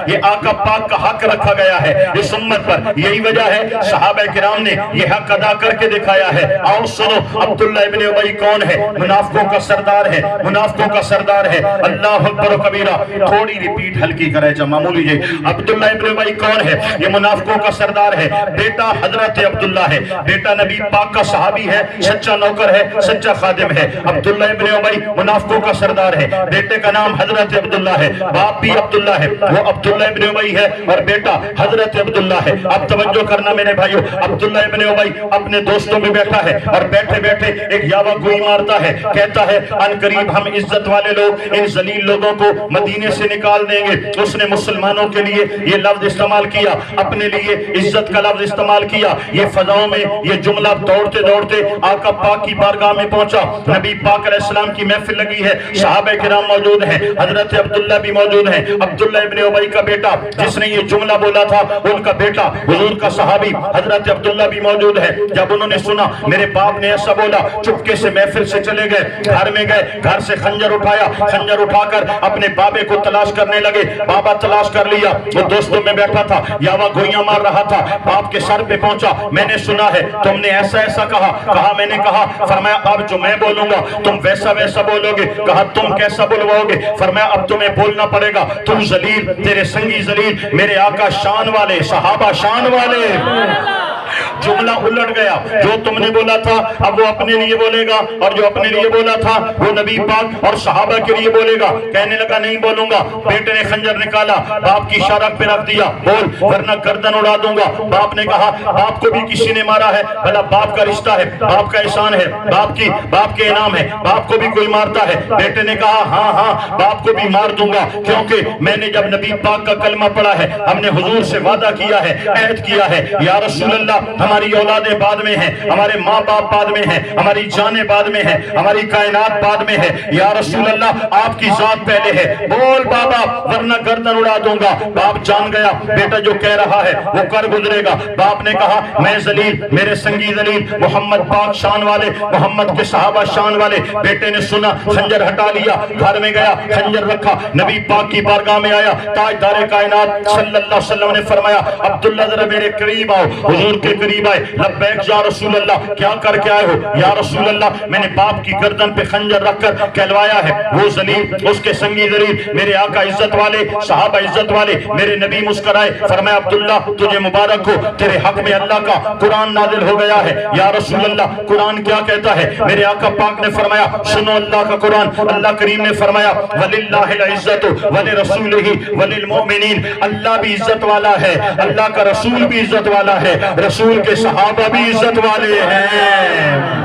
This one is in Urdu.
یہ آقا پاک کا حق رکھا گیا ہے اس امت پر. یہی وجہ ہے صحابہ کرام نے یہ حق ادا کر کے دکھایا ہے. آؤ سنو عبداللہ ابن ابی کون ہے؟ منافقوں کا سردار ہے, منافقوں کا سردار ہے. اللہ اکبر و کبیرہ. تھوڑی ریپیٹ ہلکی کرے جا معمولی جی. عبداللہ ابن ابی کون ہے؟ یہ منافقوں کا سردار ہے. بیٹا حضرت عبداللہ ہے, بیٹا نبی پاک کا صحابی ہے, سچا نوکر ہے, سچا خادم ہے. عبداللہ ابن ابی منافقوں کا سردار ہے. بیٹے کا نام حضرت عبداللہ ہے, باپ بھی عبداللہ ہے, وہ عبداللہ ابن ابی ہے, اور بیٹا حضرت عبداللہ ہے. اب توجہ کرنا میرے بھائیو, عبداللہ ابن ابی اپنے دوستوں میں بیٹھا ہے اور بیٹھے بیٹھے ایک یاوہ گوئی مارتا ہے. کہتا ہے ان قریب ہم عزت والے لوگ ان ذلیل لوگوں کو مدینے سے نکال دیں گے. اس نے مسلمانوں کے لیے یہ لفظ استعمال کیا, اپنے لیے عزت کا لفظ استعمال کیا. یہ فضاؤں میں یہ جملہ دوڑتے دوڑتے آقا پاک کی بارگاہ میں پہنچا. نبی پاک علیہ السلام کی محفل لگی ہے, صحابہ کرام موجود ہیں, حضرت عبداللہ بھی موجود ہیں. عبداللہ ابن ابی کا بیٹا جس نے یہ جملہ بولا تھا ان کا بیٹا حضور کا صحابی حضرت عبداللہ بھی موجود ہے. جب انہوں نے سنا میرے باپ نے ایسا بولا, چپکے سے محفل سے چلے گئے, گھر میں گئے, گھر سے خنجر اٹھایا, خنجر اٹھا کر اپنے بابے کو تلاش کرنے لگے. بابا تلاش کر لیا, وہ دوستوں میں بیٹھا تھا, یاوہ گوئیاں مار رہا تھا. باپ کے سر پہ پہنچا, میں نے سنا ہے تم نے ایسا ایسا کہا. کہا میں نے کہا. فرمایا اب جو میں بولوں گا تم ویسا ویسا بولو گے. کہا تم کیسا بولواؤ گے؟ فرمایا اب تمہیں بولنا پڑے گا. تم ذلیل, تیرے سنگی ذلیل, میرے آقا شان والے, صحابہ شان والے. جملہ الٹ گیا. جو تم نے بولا تھا اب وہ اپنے لیے بولے گا, اور جو اپنے لیے بولا تھا وہ نبی پاک اور صحابہ کے لیے بولے گا. کہنے لگا نہیں بولوں گا. بیٹے نے خنجر نکالا, باپ کی شارک پہ رکھ دیا, بول ورنہ گردن اڑا دوں گا. باپ نے کہا باپ کو بھی کسی نے مارا ہے, بھلا باپ کا رشتہ ہے, باپ کا احسان ہے, باپ کے انعام ہے, باپ کو بھی کوئی مارتا ہے. بیٹے نے کہا ہاں ہاں باپ کو بھی مار دوں گا, کیونکہ میں نے جب نبی پاک کا کلمہ پڑھا ہے, ہم نے حضور سے وعدہ کیا ہے, عہد کیا ہے, یا رسول اللہ ہماری اولادیں بعد میں ہیں, ہمارے ماں باپ بعد میں ہیں, ہماری جانیں بعد میں ہیں, ہماری کائنات بعد میں ہے. یا رسول اللہ آپ کی ذات پہلے ہے, بول بابا ورنہ گردن اڑا دوں گا. باپ جان گیا بیٹا جو کہہ رہا ہے وہ کر گزرے گا. باپ نے کہا میں ذلیل, میرے سنگی ذلیل, محمد پاک شان والے, محمد کے صحابہ شان والے. بیٹے نے سنا, خنجر ہٹا لیا, گھر میں گیا, خنجر رکھا, نبی پاک کی بارگاہ میں آیا. تاجدار کائنات صلی اللہ علیہ وسلم نے فرمایا عبداللہ ذرا میرے قریب آؤ. حضور کے قریب آئے. لبیک یا رسول اللہ, کیا کر کے آئے ہو؟ یا رسول اللہ میں نے باپ کی گردن پہ خنجر رکھ کر کہلوایا ہے, وہ ذلیل, اس کے سنگی ذلیل, میرے آقا عزت والے, صحابہ عزت والے. میرے نبی مسکرائے, فرمایا عبداللہ تجھے مبارک ہو, تیرے حق میں اللہ کا قرآن نازل ہو گیا ہے. یا رسول اللہ قرآن کیا کہتا ہے؟ میرے آقا پاک نے فرمایا سنو اللہ کا قرآن. اللہ کریم نے فرمایا وَلِلَّهِ الْعِزَّةُ وَلِرَسُولِهِ وَلِلْمُؤْمِنِينَ. اللہ بھی عزت والا ہے, اللہ کا رسول بھی عزت والا ہے, رسول کے صحابہ بھی عزت والے ہیں.